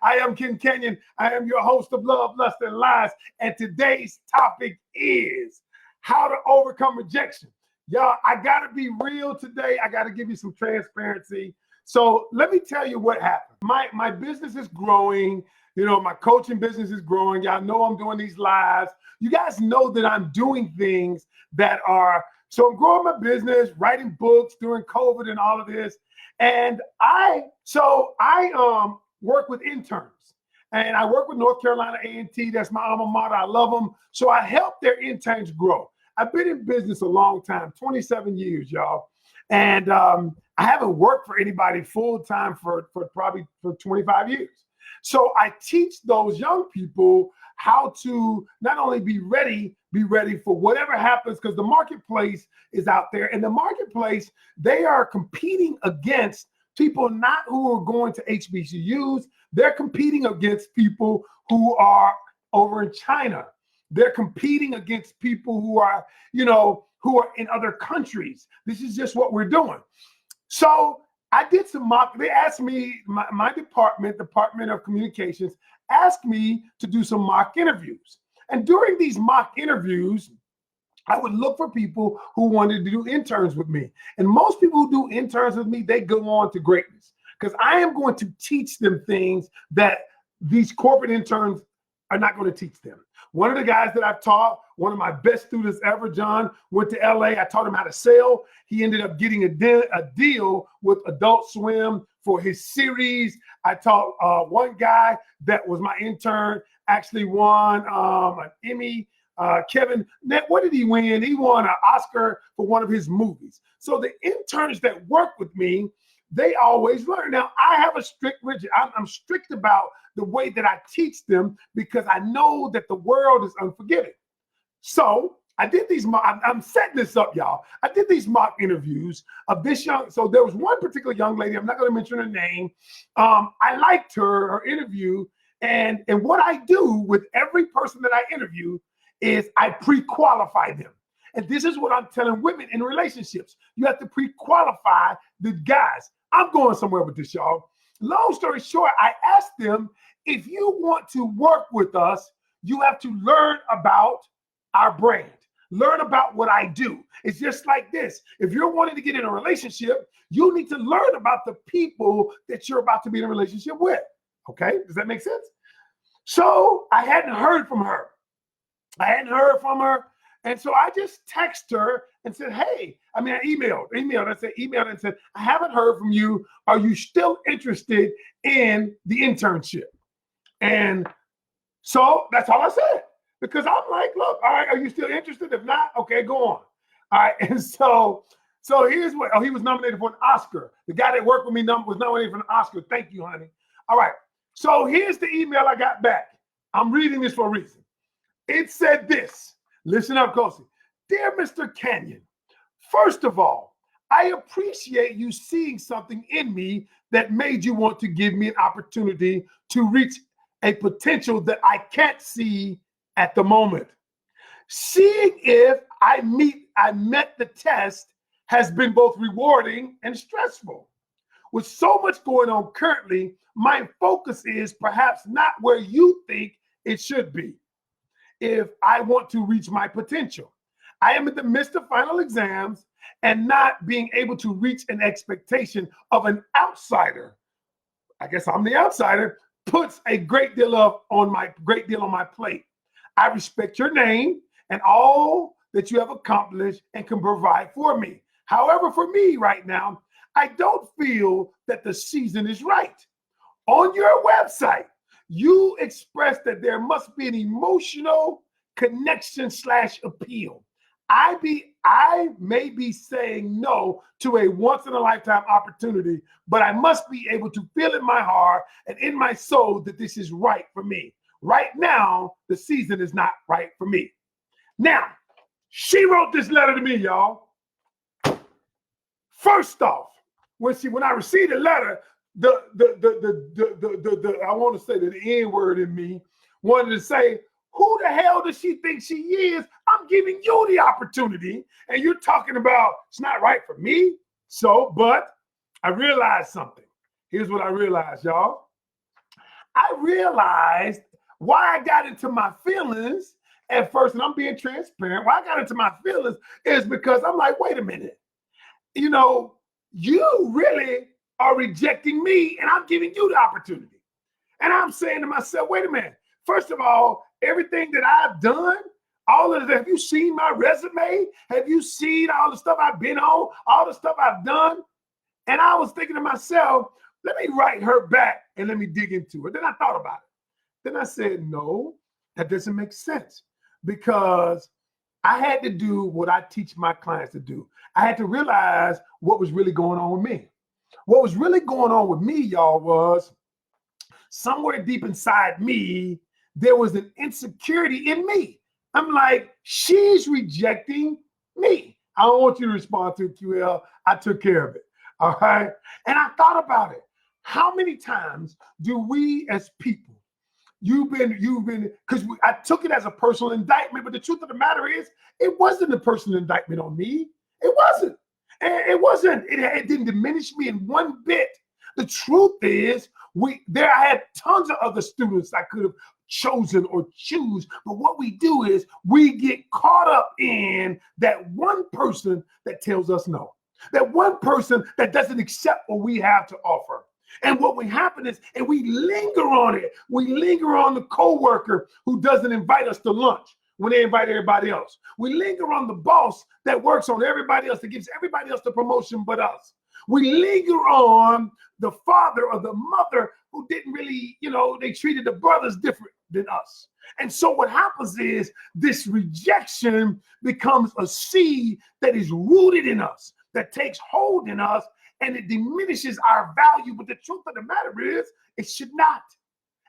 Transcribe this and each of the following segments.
I am Ken Canion. I am your host of Love, Lust, and Lies. And today's topic is how to overcome rejection. Y'all, I got to be real today. I got to give you some transparency. So let me tell you what happened. My business is growing. You know, my coaching business is growing. Y'all know I'm doing these lives. You guys know that I'm doing things that are, so I'm growing my business, writing books during COVID and all of this. And I work with interns, and I work with North Carolina A&T. That's my alma mater. I love them. So I help their interns grow. I've been in business a long time, 27 years, y'all. And I haven't worked for anybody full time for 25 years. So I teach those young people how to not only be ready for whatever happens, because the marketplace is out there. And the marketplace, they are competing against people not who are going to HBCUs. They're competing against people who are over in China. They're competing against people who are, who are in other countries. This is just what we're doing. So I did some mock. They asked me, my Department of Communications, asked me to do some mock interviews. And during these mock interviews, I would look for people who wanted to do interns with me. And most people who do interns with me, they go on to greatness, because I am going to teach them things that these corporate interns are not going to teach them. One of the guys that I've taught, one of my best students ever, John, went to LA. I taught him how to sell. He ended up getting a deal with Adult Swim for his series. I taught one guy that was my intern, actually won an Emmy. Kevin, what did he win? He won an Oscar for one of his movies. So the interns that work with me, they always learn. Now, I have a I'm strict about the way that I teach them, because I know that the world is unforgiving. So I did these, I'm setting this up, y'all. I did these mock interviews of this so there was one particular young lady, I'm not going to mention her name. I liked her interview. And what I do with every person that I interview is I pre-qualify them. And this is what I'm telling women in relationships. You have to pre-qualify the guys. I'm going somewhere with this, y'all. Long story short, I asked them, if you want to work with us, you have to learn about our brand. Learn about what I do. It's just like this. If you're wanting to get in a relationship, you need to learn about the people that you're about to be in a relationship with. Okay? Does that make sense? So I hadn't heard from her. And so I just texted her and said, hey, I emailed and said, I haven't heard from you. Are you still interested in the internship? And so that's all I said, because I'm like, look, all right, are you still interested? If not, okay, go on. All right. And so here's what, he was nominated for an Oscar. The guy that worked with me was nominated for an Oscar. Thank you, honey. All right. So here's the email I got back. I'm reading this for a reason. It said this. Listen up closely. Dear Mr. Canion, first of all, I appreciate you seeing something in me that made you want to give me an opportunity to reach a potential that I can't see at the moment. Seeing if I met the test has been both rewarding and stressful. With so much going on currently, my focus is perhaps not where you think it should be. If I want to reach my potential, I am in the midst of final exams, and not being able to reach an expectation of an outsider, I guess I'm the outsider, puts a great deal on my plate. I respect your name and all that you have accomplished and can provide for me. However, for me right now, I don't feel that the season is right. On your website, you express that there must be an emotional connection / appeal. I may be saying no to a once-in-a-lifetime opportunity, but I must be able to feel in my heart and in my soul that this is right for me. Right now, the season is not right for me. Now, she wrote this letter to me, y'all. First off, when I received the letter, I want to say the N word in me wanted to say, who the hell does she think she is? I'm giving you the opportunity, and you're talking about it's not right for me. So, but I realized something. Here's what I realized, y'all. I realized why I got into my feelings at first, and I'm being transparent. Why I got into my feelings is because I'm like, wait a minute, you know, you really are rejecting me, and I'm giving you the opportunity. And I'm saying to myself, wait a minute. First of all, everything that I've done, all of that, have you seen my resume? Have you seen all the stuff I've been on, all the stuff I've done? And I was thinking to myself, let me write her back and let me dig into it. Then I thought about it. Then I said, no, that doesn't make sense, because I had to do what I teach my clients to do. I had to realize what was really going on with me. What was really going on with me, y'all, was somewhere deep inside me, there was an insecurity in me. I'm like, she's rejecting me. I don't want you to respond to it, QL. I took care of it. All right. And I thought about it. How many times do we as people, you've been, because I took it as a personal indictment, but the truth of the matter is, it wasn't a personal indictment on me. It wasn't. It wasn't. It didn't diminish me in one bit. The truth is, I had tons of other students I could have chosen or choose, but what we do is we get caught up in that one person that tells us no, that one person that doesn't accept what we have to offer. And what would happen is, and we linger on it. We linger on the coworker who doesn't invite us to lunch when they invite everybody else. We linger on the boss that works on everybody else, that gives everybody else the promotion but us. We linger on the father or the mother who didn't really, they treated the brothers different than us. And so what happens is this rejection becomes a seed that is rooted in us, that takes hold in us, and it diminishes our value. But the truth of the matter is, it should not.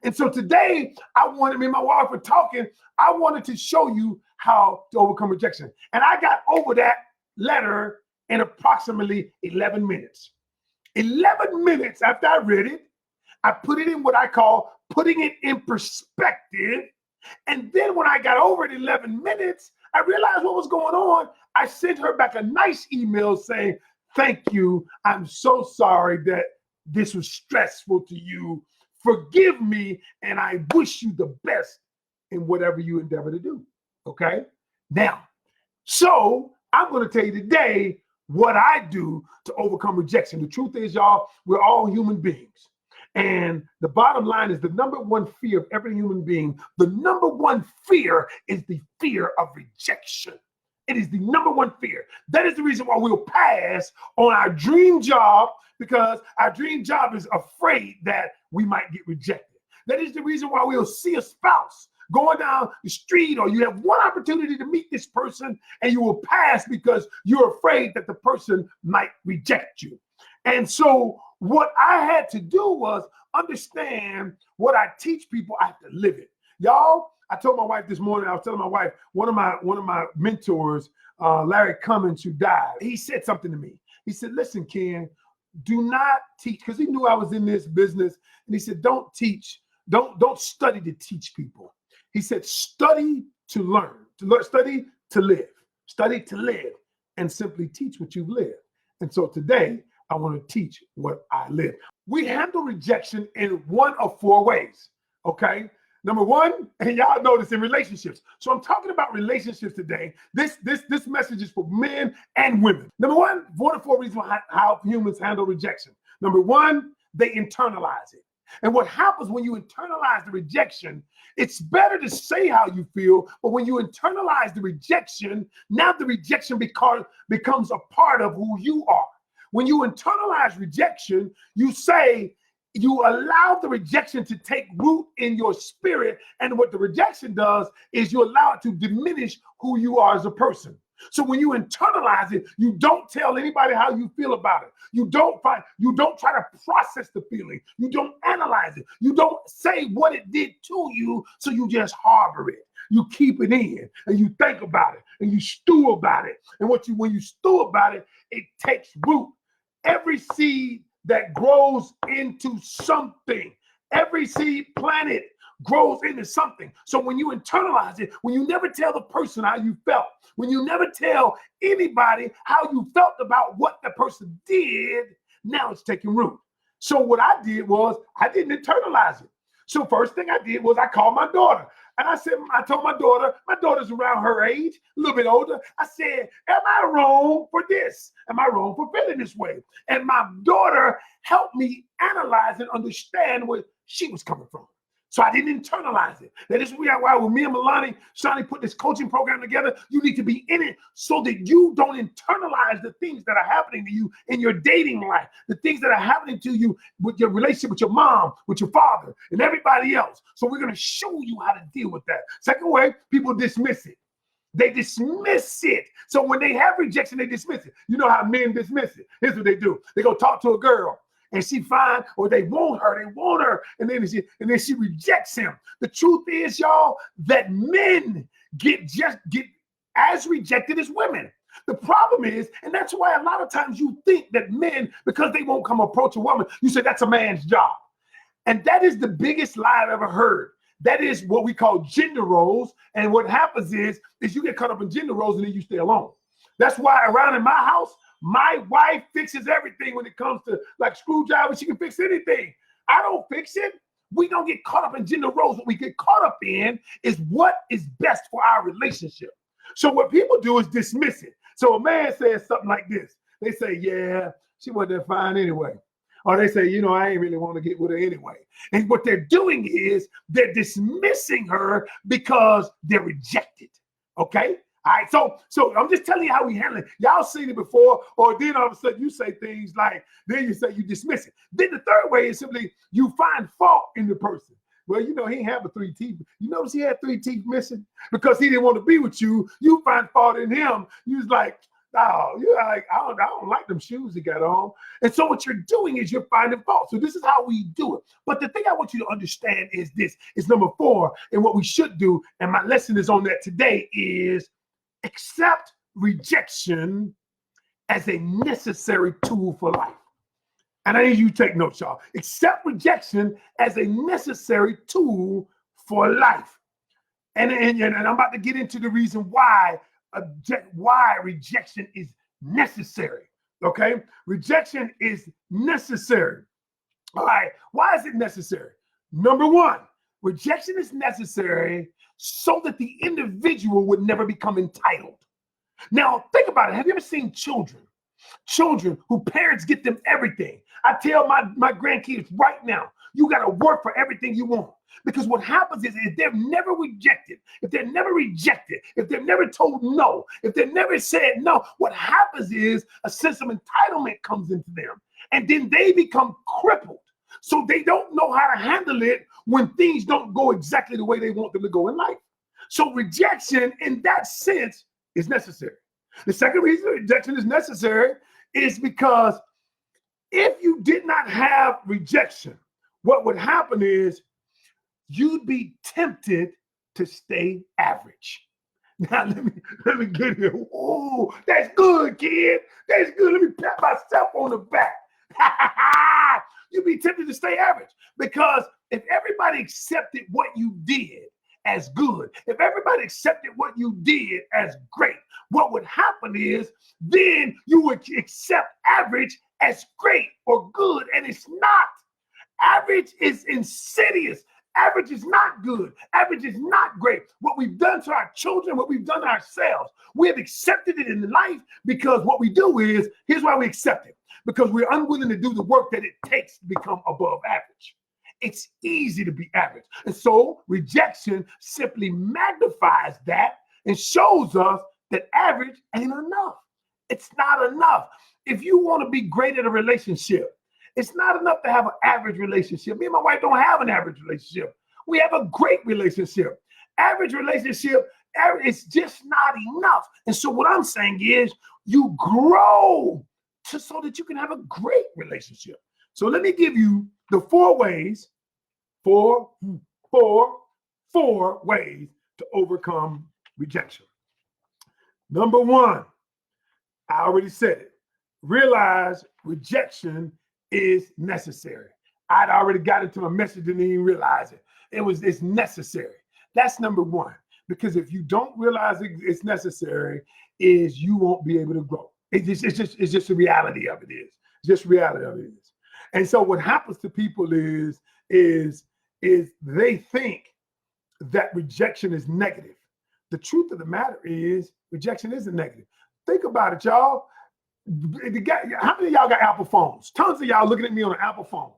And so today, me and my wife were talking, I wanted to show you how to overcome rejection. And I got over that letter in approximately 11 minutes. 11 minutes after I read it, I put it in what I call putting it in perspective. And then when I got over it 11 minutes, I realized what was going on. I sent her back a nice email saying, thank you. I'm so sorry that this was stressful to you. Forgive me, and I wish you the best in whatever you endeavor to do. Okay? Now, so I'm going to tell you today what I do to overcome rejection. The truth is, y'all, we're all human beings. And the bottom line is, the number one fear of every human being, the number one fear is the fear of rejection. It is the number one fear. That is the reason why we'll pass on our dream job, because our dream job is afraid that we might get rejected. That is the reason why we'll see a spouse going down the street, or you have one opportunity to meet this person and you will pass because you're afraid that the person might reject you. And so what I had to do was understand what I teach people. I have to live it. Y'all, I told my wife this morning, I was telling my wife, one of my mentors, Larry Cummins, who died, he said something to me. He said, listen, Ken, do not teach, because he knew I was in this business. And he said, don't teach, don't study to teach people. He said, study to learn, study to live, and simply teach what you've lived. And so today, I want to teach what I live. We handle rejection in one of four ways, okay? Number one, and y'all know this in relationships. So I'm talking about relationships today. This message is for men and women. Number one of four reasons how humans handle rejection. Number one, they internalize it. And what happens when you internalize the rejection, it's better to say how you feel, but when you internalize the rejection, now the rejection becomes a part of who you are. When you internalize rejection, you allow the rejection to take root in your spirit. And what the rejection does is you allow it to diminish who you are as a person. So when you internalize it, you don't tell anybody how you feel about it. You don't try to process the feeling. You don't analyze it. You don't say what it did to you. So you just harbor it. You keep it in and you think about it and you stew about it. And when you stew about it, it takes root. Every seed that grows into something, every seed planted grows into something. So when you internalize it, when you never tell the person how you felt, when you never tell anybody how you felt about what the person did, now it's taking root. So what I did was I didn't internalize it. So first thing I did was I called my daughter. And I told my daughter's around her age, a little bit older. I said, am I wrong for this? Am I wrong for feeling this way? And my daughter helped me analyze and understand where she was coming from. So I didn't internalize it. That is why when me and Milani, Shani put this coaching program together, you need to be in it so that you don't internalize the things that are happening to you in your dating life, the things that are happening to you with your relationship with your mom, with your father, and everybody else. So we're going to show you how to deal with that. Second way, people dismiss it. They dismiss it. So when they have rejection, they dismiss it. You know how men dismiss it. Here's what they do. They go talk to a girl. And she fine, or they want her, and then she rejects him. The truth is, y'all, that men get as rejected as women. The problem is, and that's why a lot of times you think that men, because they won't come approach a woman, you say that's a man's job. And that is the biggest lie I've ever heard. That is what we call gender roles. And what happens is you get caught up in gender roles and then you stay alone. That's why around in my house, my wife fixes everything when it comes to like screwdrivers. She can fix anything. I don't fix it. We don't get caught up in gender roles. What we get caught up in is what is best for our relationship. So what people do is dismiss it. So a man says something like this. They say, yeah, she wasn't that fine anyway. Or they say, I ain't really want to get with her anyway. And what they're doing is they're dismissing her because they're rejected. Okay? All right, so I'm just telling you how we handle it. Y'all seen it before, or then all of a sudden you say things like, then you say you dismiss it. Then the third way is simply you find fault in the person. Well, he didn't have 3 teeth. You notice he had 3 teeth missing because he didn't want to be with you. You find fault in him. You was like, oh, you're like, I don't like them shoes he got on. And so what you're doing is you're finding fault. So this is how we do it. But the thing I want you to understand is this, is number 4, and what we should do, and my lesson is on that today, is accept rejection as a necessary tool for life. And I need you to take notes, y'all. Accept rejection as a necessary tool for life. And I'm about to get into the reason why rejection is necessary. Okay? Rejection is necessary. All right. Why is it necessary? Number 1, rejection is necessary so that the individual would never become entitled. Now, think about it. Have you ever seen children who parents get them everything? I tell my grandkids right now, you got to work for everything you want. Because what happens is if they're never rejected, if they're never told no, if they're never said no, what happens is a sense of entitlement comes into them. And then they become crippled. So they don't know how to handle it when things don't go exactly the way they want them to go in life. So rejection in that sense is necessary. The second reason rejection is necessary is because if you did not have rejection, what would happen is you'd be tempted to stay average. Now let me get here. Oh, that's good, kid. That's good. Let me pat myself on the back. You'd be tempted to stay average because if everybody accepted what you did as good, if everybody accepted what you did as great, what would happen is then you would accept average as great or good, and it's not. Average is insidious. Average is not good. Average is not great. What we've done to our children, what we've done to ourselves, we have accepted it in life because what we do is, here's why we accept it, because we're unwilling to do the work that it takes to become above average. It's easy to be average. And so rejection simply magnifies that and shows us that average ain't enough. It's not enough. If you want to be great at a relationship, it's not enough to have an average relationship. Me and my wife don't have an average relationship. We have a great relationship. Average relationship, it's just not enough. And so what I'm saying is you grow so that you can have a great relationship. So let me give you the 4 ways, four ways to overcome rejection. Number 1, I already said it. Realize rejection is necessary. I'd already got into my message, didn't even realize it. It's necessary. That's number 1. Because if you don't realize it's necessary, is you won't be able to grow. It's just the reality of it is. Just reality of it is. And so what happens to people is is they think that rejection is negative. The truth of the matter is rejection isn't negative. Think about it, y'all. How many of y'all got Apple phones? Tons of y'all looking at me on an Apple phone.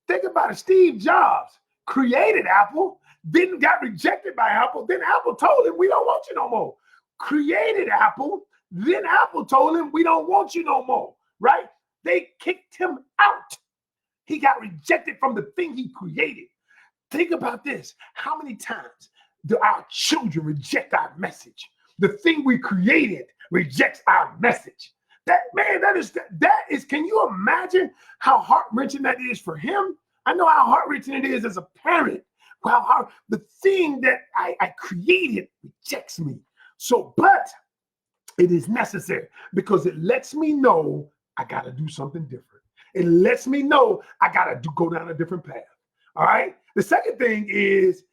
Think about it. Steve Jobs created Apple, then got rejected by Apple. Then Apple told him, we don't want you no more. Created Apple, then Apple told him, we don't want you no more, right? They kicked him out. He got rejected from the thing he created. Think about this. How many times do our children reject our message? The thing we created rejects our message. That is, can you imagine how heart-wrenching that is for him? I know how heart-wrenching it is as a parent. How the thing that I created rejects me. So, but it is necessary because it lets me know I got to do something different. It lets me know I got to go down a different path. All right. The second thing is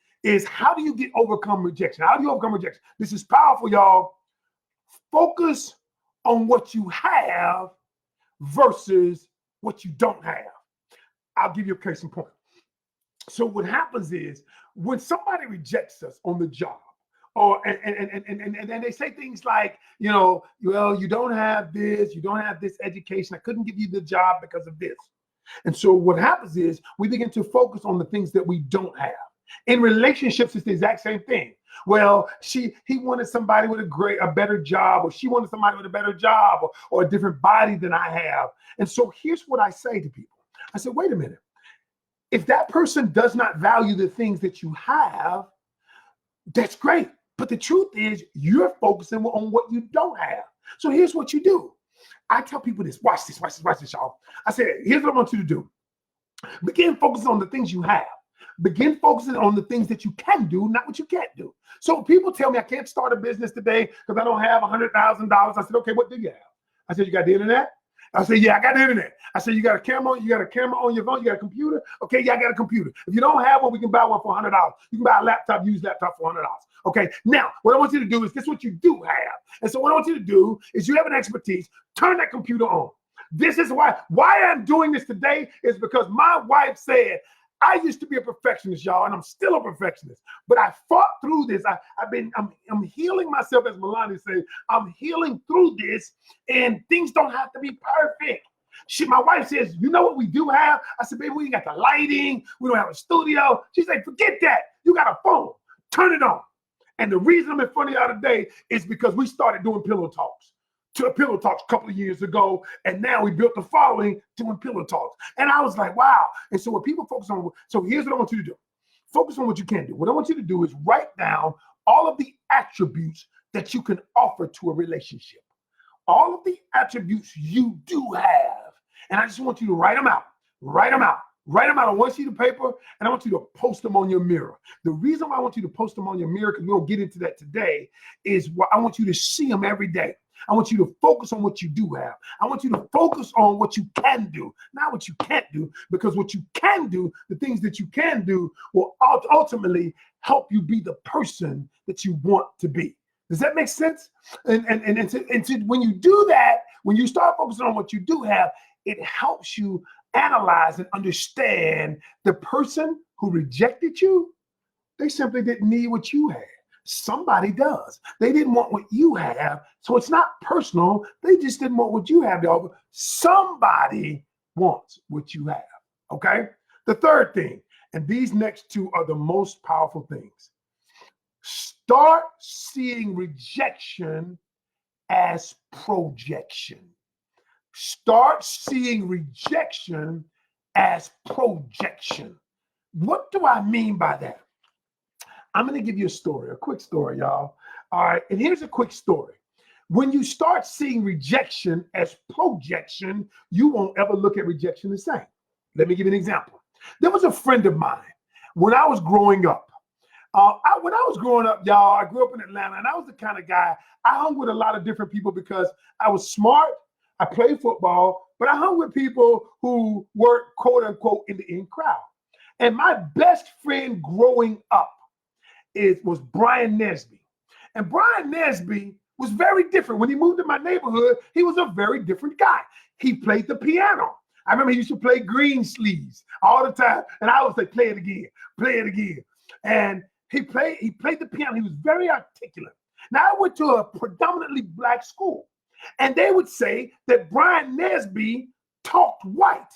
how do you overcome rejection? How do you overcome rejection? This is powerful, y'all. Focus on what you have versus what you don't have. I'll give you a case in point. So what happens is when somebody rejects us on the job, or and they say things like, well, you don't have this education. I couldn't give you the job because of this. And so what happens is we begin to focus on the things that we don't have. In relationships, it's the exact same thing. Well, he wanted somebody with a better job, or she wanted somebody with a better job, or a different body than I have. And so here's what I say to people. I said, wait a minute. If that person does not value the things that you have, that's great. But the truth is you're focusing on what you don't have. So here's what you do. I tell people this. Watch this, y'all. I said, here's what I want you to do. Begin focusing on the things you have. Begin focusing on the things that you can do, not what you can't do. So people tell me I can't start a business today because I don't have $100,000. I said, okay, what do you have? I said, you got the internet? I said, yeah, I got the internet. I said, you got a camera on your phone, you got a computer? Okay, yeah, I got a computer. If you don't have one, we can buy one for $100. You can buy a laptop, use laptop for $100. Okay, now what I want you to do is this is what you do have. And so what I want you to do is you have an expertise, turn that computer on. This is why I'm doing this today is because my wife said, I used to be a perfectionist, y'all, and I'm still a perfectionist. But I fought through this. I'm healing myself, as Melania said. I'm healing through this, and things don't have to be perfect. My wife says, you know what we do have? I said, baby, we ain't got the lighting. We don't have a studio. She said, forget that. You got a phone. Turn it on. And the reason I'm in front of y'all today is because we started doing pillow talks. Pillow talks a couple of years ago, and now we built the following doing pillow talks. And I was like, wow. And so what people focus on, so here's what I want you to do. Focus on what you can do. What I want you to do is write down all of the attributes that you can offer to a relationship. All of the attributes you do have. And I just want you to write them out. Write them out. Write them out on one sheet of paper, and I want you to post them on your mirror. The reason why I want you to post them on your mirror, because we won't get into that today, is I want you to see them every day. I want you to focus on what you do have. I want you to focus on what you can do, not what you can't do, because what you can do, the things that you can do will ultimately help you be the person that you want to be. Does that make sense? And when you do that, when you start focusing on what you do have, it helps you analyze and understand the person who rejected you. They simply didn't need what you had. Somebody does. They didn't want what you have. So it's not personal. They just didn't want what you have to offer. Somebody wants what you have. Okay? The third thing, and these next two are the most powerful things. Start seeing rejection as projection. Start seeing rejection as projection. What do I mean by that? I'm going to give you a story, a quick story, y'all. All right. And here's a quick story. When you start seeing rejection as projection, you won't ever look at rejection the same. Let me give you an example. There was a friend of mine when I was growing up. When I was growing up, y'all, I grew up in Atlanta, and I was the kind of guy, I hung with a lot of different people because I was smart. I played football, but I hung with people who were, quote unquote, in the in crowd. And my best friend growing up was Brian Nesby. And Brian Nesby was very different. When he moved to my neighborhood, he was a very different guy. He played the piano. I remember he used to play green sleeves all the time. And I would say, play it again, play it again. And he played the piano. He was very articulate. Now, I went to a predominantly black school, and they would say that Brian Nesby talked white.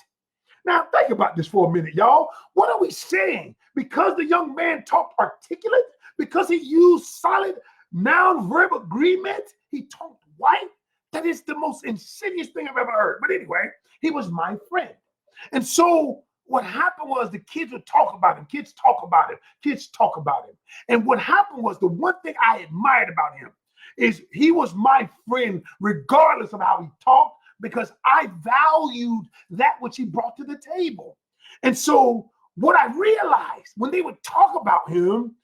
Now, think about this for a minute, y'all. What are we saying? Because the young man talked articulate, because he used solid noun-verb agreement, he talked white? That is the most insidious thing I've ever heard. But anyway, he was my friend. And so what happened was the kids would talk about him. Kids talk about him. Kids talk about him. And what happened was the one thing I admired about him is he was my friend regardless of how he talked, because I valued that which he brought to the table. And so what I realized when they would talk about him,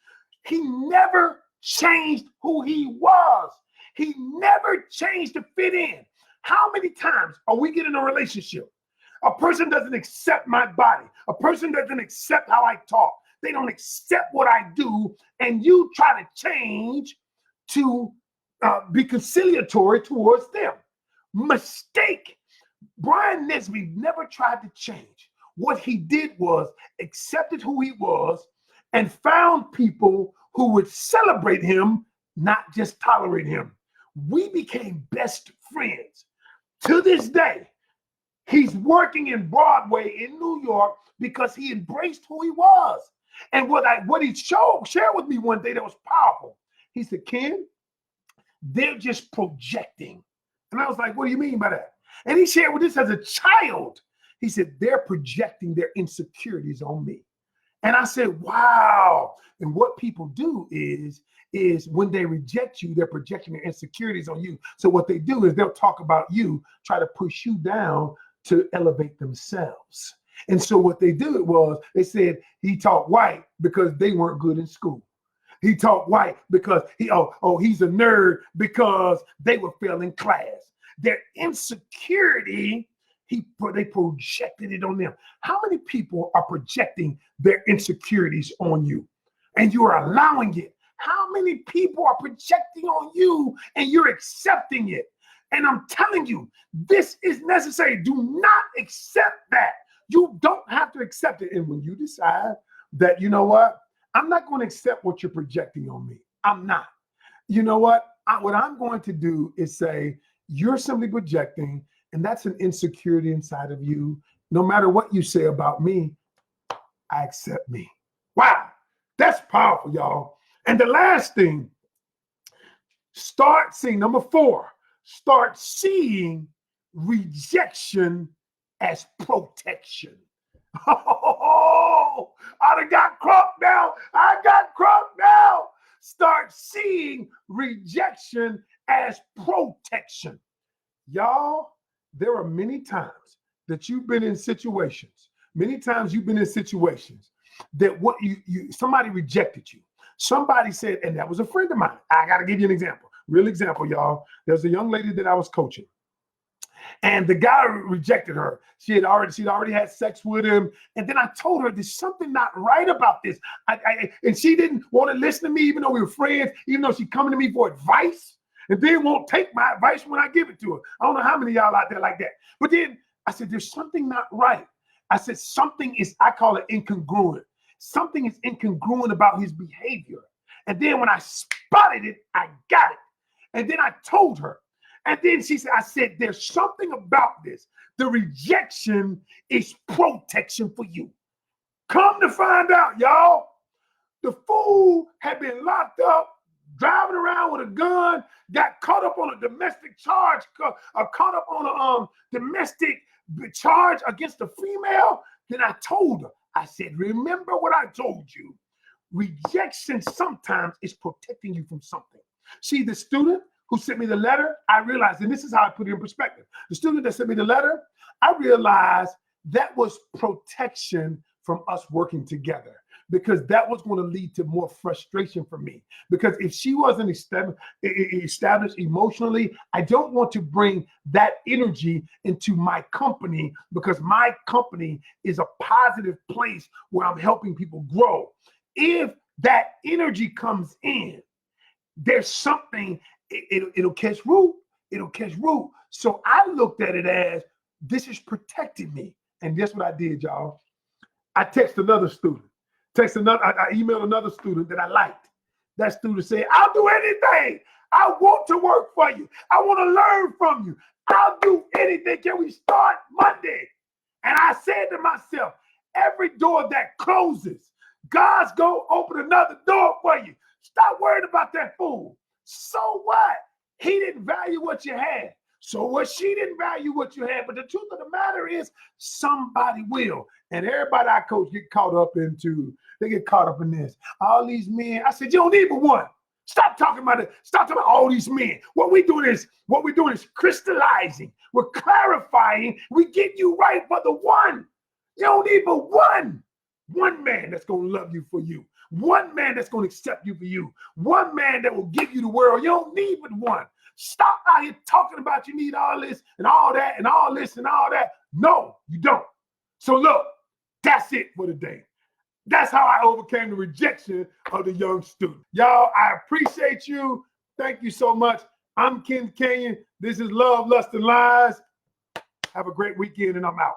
he never changed who he was. He never changed to fit in. How many times are we getting in a relationship? A person doesn't accept my body. A person doesn't accept how I talk. They don't accept what I do. And you try to change to be conciliatory towards them. Mistake. Brian Nesby never tried to change. What he did was accepted who he was and found people who would celebrate him, not just tolerate him. We became best friends. To this day, he's working in Broadway in New York because he embraced who he was. And what he shared with me one day that was powerful. He said, Ken, they're just projecting. And I was like, what do you mean by that? And he shared with this as a child. He said, they're projecting their insecurities on me. And I said, wow. And what people do is when they reject you, they're projecting their insecurities on you. So what they do is they'll talk about you, try to push you down to elevate themselves. And so what they did was they said he talked white because they weren't good in school. He talked white because he's a nerd because they were failing class. Their insecurity, they projected it on them. How many people are projecting their insecurities on you and you are allowing it? How many people are projecting on you and you're accepting it? And I'm telling you, this is necessary. Do not accept that. You don't have to accept it. And when you decide that, you know what, I'm not going to accept what you're projecting on me. I'm not. You know what? What I'm going to do is say, you're simply projecting, and that's an insecurity inside of you. No matter what you say about me, I accept me. Wow. That's powerful, y'all. And the last thing, start seeing, number 4, start seeing rejection as protection. Oh, I done got crunk now. I got crunk now. Start seeing rejection as protection. Y'all, there are many times that you've been in situations, that what somebody rejected you. Somebody said, and that was a friend of mine. I got to give you an example, real example, y'all. There's a young lady that I was coaching. And the guy rejected her. She'd already had sex with him. And then I told her there's something not right about this. And she didn't want to listen to me, even though we were friends, even though she's coming to me for advice. And then won't take my advice when I give it to her. I don't know how many of y'all out there like that. But then I said, there's something not right. I said, I call it incongruent. Something is incongruent about his behavior. And then when I spotted it, I got it. And then I told her. And then I said, there's something about this. The rejection is protection for you. Come to find out, y'all, the fool had been locked up, driving around with a gun, got caught up on a domestic charge, caught up on a domestic charge against a female. Then I told her, I said, remember what I told you. Rejection sometimes is protecting you from something. See, the student who sent me the letter, I realized, and this is how I put it in perspective. The student that sent me the letter, I realized that was protection from us working together, because that was going to lead to more frustration for me. Because if she wasn't established emotionally, I don't want to bring that energy into my company, because my company is a positive place where I'm helping people grow. If that energy comes in, there's something, it'll catch root. It'll catch root. So I looked at it as, this is protecting me. And guess what I did, y'all? I texted another student. I emailed another student that I liked. That student said, I'll do anything. I want to work for you. I want to learn from you. I'll do anything. Can we start Monday? And I said to myself, every door that closes, God's going to open another door for you. Stop worrying about that fool. So what? He didn't value what you had. So what? She didn't value what you had. But the truth of the matter is, somebody will. And everybody I coach they get caught up in this. All these men. I said, you don't need but one. Stop talking about it. Stop talking about all these men. What we're doing is crystallizing. We're clarifying. We get you right for the one. You don't need but one. One man that's going to love you for you. One man that's going to accept you for you. One man that will give you the world. You don't need but one. Stop out here talking about you need all this and all that and all this and all that. No, you don't. So look, that's it for today. That's how I overcame the rejection of the young student. Y'all, I appreciate you. Thank you so much. I'm Ken Canion. This is Love, Lust, and Lies. Have a great weekend, and I'm out.